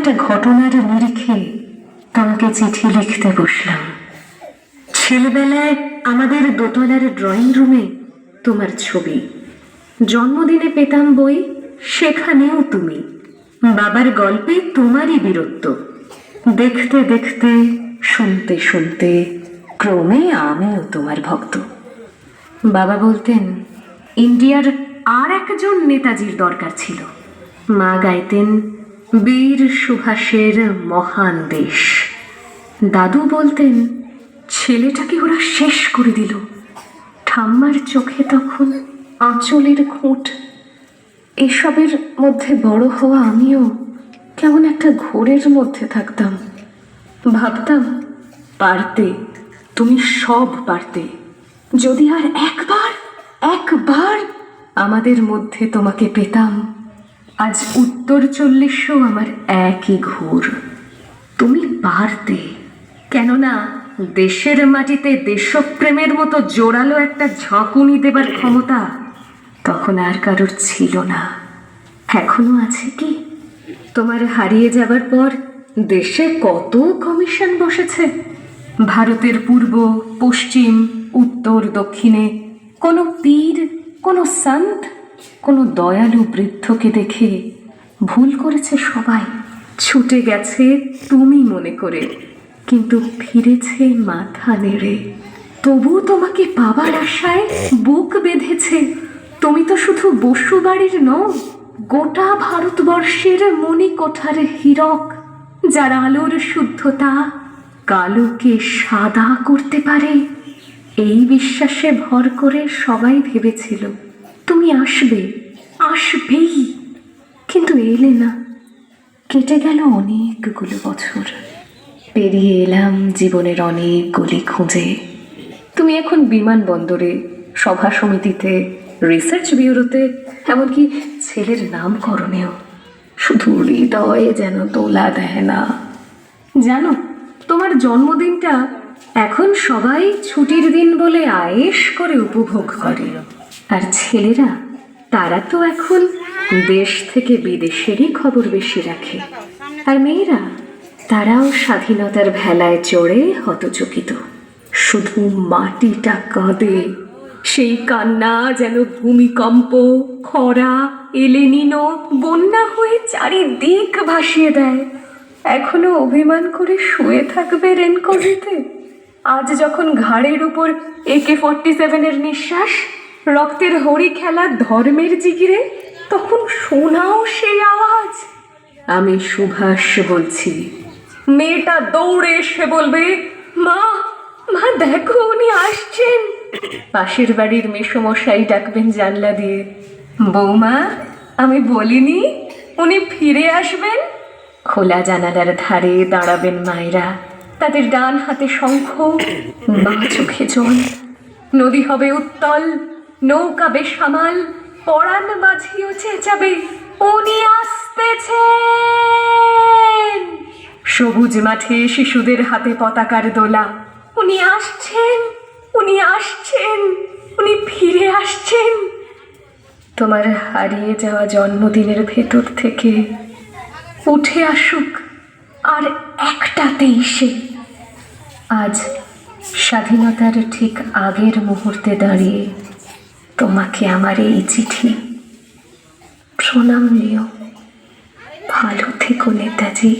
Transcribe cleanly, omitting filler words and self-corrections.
একটা ঘটনার নিরিখে তোমাকে চিঠি লিখতে বসলাম। ছেলেবেলায় আমাদের দোতলার ড্রয়িং রুমে তোমার ছবি, জন্মদিনে পেতাম বই, সেখানেও তুমি, বাবার গল্পে তোমারই বীরত্ব। দেখতে দেখতে, শুনতে শুনতে ক্রমে আমিও তোমার ভক্ত। বাবা বলতেন ইন্ডিয়ার আর একজন নেতাজির দরকার ছিল। মা গাইতেন বীর সুভাষের মহান দেশ। দাদু বলতেন ছেলেটাকে ওরা শেষ করে দিল। ঠাম্মার চোখে তখন আঁচলের খুঁট। এসবের মধ্যে বড় হওয়া আমিও কেমন একটা ঘোরের মধ্যে থাকতাম। ভাবতাম পারতে, তুমি সব পারতে, যদি আর একবার আমাদের মধ্যে তোমাকে পেতাম। আজ উত্তর 40ও আমার একই ঘোর। তুমি পারতে, কেননা দেশের মাটিতে দেশপ্রেমের মতো জোরালো একটা ঝাঁকুনি দেবার ক্ষমতা তখন আর কারোর ছিল না। এখনো আছে কি? তোমার হারিয়ে যাবার পর দেশে কত কমিশন বসেছে। ভারতের পূর্ব, পশ্চিম, উত্তর, দক্ষিণে কোনো পীর, কোনো সন্ত, কোনো দয়ালু বৃদ্ধকে দেখে ভুল করেছে সবাই। ছুটে গেছে তুমি মনে করে, কিন্তু ফিরেছে মাথা নেড়ে। তবু তোমাকে পাবার আশায় বুক বেঁধেছে। তুমি তো শুধু বসু বাড়ির নও, গোটা ভারতবর্ষের মণিকোঠার হীরক, যার আলোর শুদ্ধতা কালোকে সাদা করতে পারে। এই বিশ্বাসে ভর করে সবাই ভেবেছিল তুমি আসবেই, কিন্তু এলে না। কেটে গেল অনেকগুলো বছর, পেরিয়ে এলাম জীবনের অনেক গলি খুঁজে। তুমি এখন বিমানবন্দরে, সভা সমিতিতে, রিসার্চ ব্যুরোতে, এমনকি ছেলের নামকরণেও। শুধু হৃদয়ে যেন তোলা দেয় না। জানো, তোমার জন্মদিনটা এখন সবাই ছুটির দিন বলে আয়েশ করে উপভোগ করে। আর ছেলেরা, তারা তো এখন দেশ থেকে বিদেশেরই খবর বেশি রাখে। আর মেয়েরা, তারাও স্বাধীনতার ভেলায় চড়ে হতচকিত। শুধু মাটিটা কাঁদে, সেই কান্না যেন ভূমিকম্প, খরা, এলেনিনো, বন্যা হয়ে চারিদিক ভাসিয়ে দেয়। এখনো অভিমান করে শুয়ে থাকবে রেনকোটে? আজ যখন ঘাড়ের উপর AK-47 নিঃশ্বাস, রক্তের হরি খেলা ধর্মের জিগিরে, তখন শোনাও সেই আওয়াজ। আমি সুভাষ বলছি। মেয়েটা দৌড়ে এসে বলবে, মা মা দেখো উনি আসছেন। পাশের বাড়ির মেসোমশাই ডাকবেন জানলা দিয়ে, বৌমা আমি বলিনি উনি ফিরে আসবেন? খোলা জানালার ধারে দাঁড়াবেন মায়েরা, তাদের ডান হাতে শঙ্খ, বাঁ চোখে জল। নদী হবে উত্তল, নৌকা বেসামাল, পরাণ মাঝিও চেঁচাবে উনি আসতেছেন। সবুজ মাঠে শিশুদের হাতে পতাকার দোলা, উনি আসছেন, উনি আসছেন, উনি ফিরে আসছেন। তোমার হারিয়ে যাওয়া জন্মদিনের ভেতর থেকে উঠে আসুক আর একটাতেই সে। আজ স্বাধীনতার ঠিক আগের মুহূর্তে দাঁড়িয়ে তোমাকে আমার এই চিঠি। প্রণাম নিও, ভালো থেকো নেতাজি।